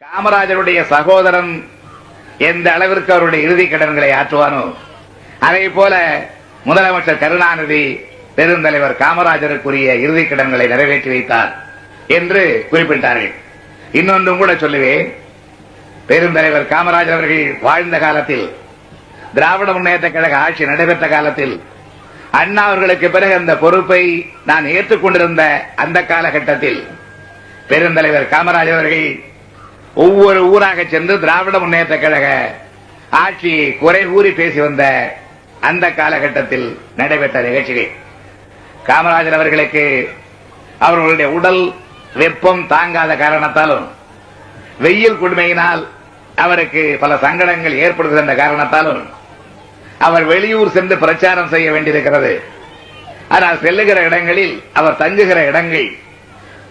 காமராஜருடைய சகோதரன் எந்த அளவிற்கு அவருடைய இறுதி கடன்களை ஆற்றுவானோ அதே போல முதலமைச்சர் கருணாநிதி பெருந்தலைவர் காமராஜருக்குரிய இறுதி கடன்களை நிறைவேற்றி வைத்தார் என்று குறிப்பிட்டார்கள். இன்னொன்றும் கூட சொல்லுவேன், பெருந்தலைவர் காமராஜர் அவர்கள் வாழ்ந்த காலத்தில், திராவிட முன்னேற்ற கழக ஆட்சி நடைபெற்ற காலத்தில், அண்ணா அவர்களுக்கு பிறகு அந்த பொறுப்பை நான் ஏற்றுக்கொண்டிருந்த அந்த காலகட்டத்தில் பெருந்தலைவர் காமராஜர் அவர்கள் ஒவ்வொரு ஊராக சென்று திராவிட முன்னேற்ற கழக ஆட்சியை குறை கூறி பேசி வந்த அந்த காலகட்டத்தில் நடைபெற்ற நிகழ்ச்சிகள். காமராஜர் அவர்களுக்கு அவர்களுடைய உடல் வெப்பம் தாங்காத காரணத்தாலும், வெயில் கொடுமையினால் அவருக்கு பல சங்கடங்கள் ஏற்படுகின்ற காரணத்தாலும் அவர் வெளியூர் சென்று பிரச்சாரம் செய்ய வேண்டியிருக்கிறது. ஆனால் செல்லுகிற இடங்களில் அவர் தங்குகிற இடங்கள்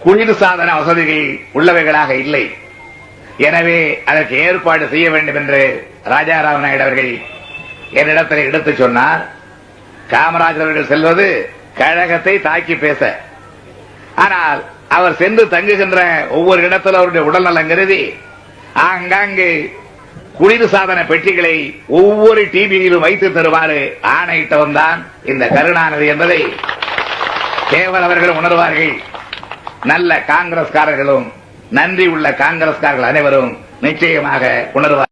குளிர்சாதன வசதிகள் உள்ளவைகளாக இல்லை. எனவே அதற்கு ஏற்பாடு செய்ய வேண்டும் என்று ராஜாராம் நாயுடு அவர்கள் என்னிடத்தில் எடுத்து சொன்னார். காமராஜர் அவர்கள் செல்வது கழகத்தை தாக்கி பேச, ஆனால் அவர் சென்று தங்குகின்ற ஒவ்வொரு இடத்தில் அவருடைய உடல்நலம் கருதி ஆங்காங்கு குளிர்சாதன பெட்டிகளை ஒவ்வொரு டிவியிலும் வைத்து தருமாறு ஆணையிட்டவன் தான் இந்த கருணாநிதி என்பதை கேவல் அவர்கள் உணர்வார்கள். நல்ல காங்கிரஸ்காரர்களும் நன்றி உள்ள காங்கிரஸ்காரர்கள் அனைவரும் நிச்சயமாக உணர்வார்கள்.